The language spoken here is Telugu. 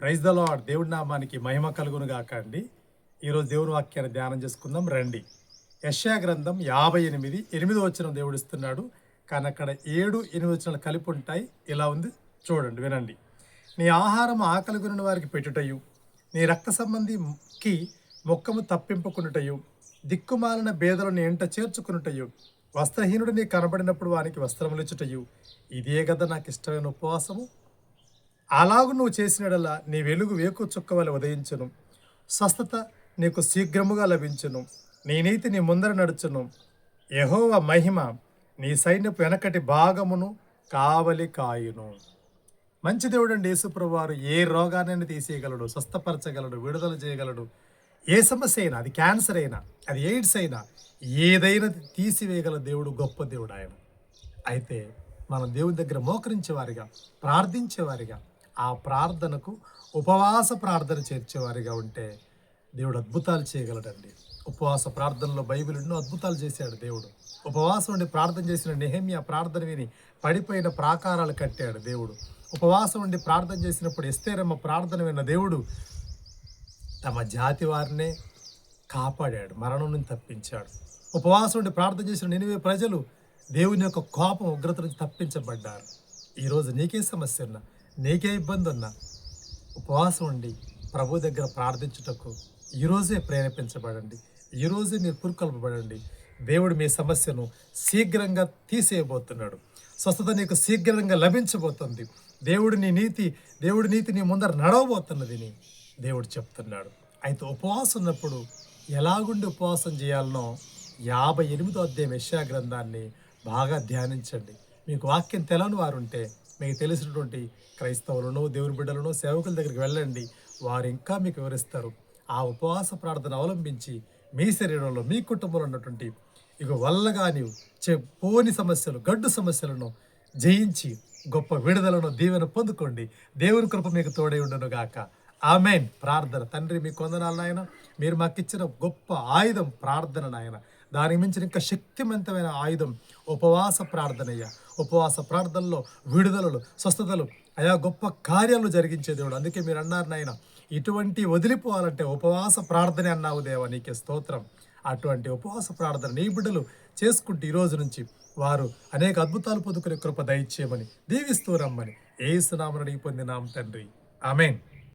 Praise the lord. దేవుడి నామానికి మహిమ కలుగును గాక అండి. ఈరోజు దేవుని వాక్యాన్ని ధ్యానం చేసుకుందాం రండి. యెషయా గ్రంథం 58:8 వచనం దేవుడు ఇస్తున్నాడు. కానీ అక్కడ 7, 8 వచనాలు కలిపి ఉంటాయి. ఇలా ఉంది, చూడండి, వినండి. నీ ఆహారం ఆకలిగొనిన వారికి పెట్టుటయు, నీ రక్త సంబంధికి మొక్కము తప్పింపుకునుటయు, దిక్కుమాలిన బేదలను ఎంట చేర్చుకునుటయు, వస్త్రహీనుడు నీ కనబడినప్పుడు వానికి వస్త్రములిచ్చుటయు, ఇదే కదా నాకు ఇష్టమైన ఉపవాసము. అలాగు నువ్వు చేసినడలా నీ వెలుగు వేకు చుక్క వలె ఉదయించును, స్వస్థత నీకు శీఘ్రముగా లభించును, నీ నీతి నీ ముందర నడుచును, యెహోవా మహిమ నీ సైన్యపు వెనకటి భాగమును కావలి కాయును. మంచి దేవుడు అండి యేసుప్రభు వారు. ఏ రోగాన్ని తీసేయగలడు, స్వస్థపరచగలడు, విడుదల చేయగలడు. ఏ సమస్య అయినా, అది క్యాన్సర్ అయినా, అది ఎయిడ్స్ అయినా, ఏదైనా తీసివేయగల దేవుడు, గొప్ప దేవుడు ఆయన. అయితే మనం దేవుని దగ్గర మోకరించేవారిగా, ప్రార్థించేవారిగా, ఆ ప్రార్థనకు ఉపవాస ప్రార్థన చేర్చేవారిగా ఉంటే దేవుడు అద్భుతాలు చేయగలడండి. ఉపవాస ప్రార్థనలో బైబిల్ ఎన్నో అద్భుతాలు చేశాడు దేవుడు. ఉపవాసం ఉండి ప్రార్థన చేసిన నెహెమ్యా ప్రార్థన విని పడిపోయిన ప్రాకారాలు కట్టాడు దేవుడు. ఉపవాసం ఉండి ప్రార్థన చేసినప్పుడు ఎస్తేరమ్మ ప్రార్థన విన్న దేవుడు తమ జాతి వారినే కాపాడాడు, మరణం నుంచి తప్పించాడు. ఉపవాసం ఉండి ప్రార్థన చేసిన నినివే ప్రజలు దేవుని యొక్క కోపం, ఉగ్రత నుంచి తప్పించబడ్డారు. ఈరోజు నీకే సమస్య ఉన్నా, నీకే ఇబ్బంది ఉన్నా, ఉపవాసం ఉండి ప్రభు దగ్గర ప్రార్థించుటకు ఈరోజే ప్రేరేపించబడండి. ఈరోజే మీరు పురుకొల్పబడండి. దేవుడు మీ సమస్యను శీఘ్రంగా తీసేయబోతున్నాడు. స్వస్థత నీకు శీఘ్రంగా లభించబోతుంది. దేవుడి నీతి నీ ముందర నడవబోతున్నది దేవుడు చెప్తున్నాడు. అయితే ఉపవాసం ఉన్నప్పుడు ఎలాగుండి ఉపవాసం చేయాలనో 58వ అధ్యాయం యెషయా గ్రంథాన్ని బాగా ధ్యానించండి. మీకు వాక్యం తెలని వారు ఉంటే, మీకు తెలిసినటువంటి క్రైస్తవులను, దేవుని బిడ్డలను, సేవకుల దగ్గరికి వెళ్ళండి. వారు ఇంకా మీకు వివరిస్తారు. ఆ ఉపవాస ప్రార్థన అవలంబించి మీ శరీరంలో, మీ కుటుంబంలో ఉన్నటువంటి వల్లగాని పోని సమస్యలు, గడ్డు సమస్యలను జయించి గొప్ప విడుదలను, దీవెన పొందుకోండి. దేవుని కృప మీకు తోడై ఉండును గాక. ఆమేన్. ప్రార్థన. తండ్రి, మీకు వందనాలు నాయన. మీరు మాకు ఇచ్చిన గొప్ప ఆయుధం ప్రార్థన నాయన. దానికి మించిన ఇంకా శక్తివంతమైన ఆయుధం ఉపవాస ప్రార్థనయ్యా. ఉపవాస ప్రార్థనలో విడుదలలు, స్వస్థతలు, అయా గొప్ప కార్యాలు జరిగించే దేవుడు. అందుకే మీరు అన్నారు నాయన, ఇటువంటి వదిలిపోవాలంటే ఉపవాస ప్రార్థనే అన్నావు దేవా, నీకే స్తోత్రం. అటువంటి ఉపవాస ప్రార్థన నీ బిడ్డలు చేసుకుంటూ ఈ రోజు నుంచి వారు అనేక అద్భుతాలు పొందుకునే కృప దయచేయమని దీవిస్తూ రమ్మని యేసు నామమున పొందినాం తండ్రి. ఆమేన్.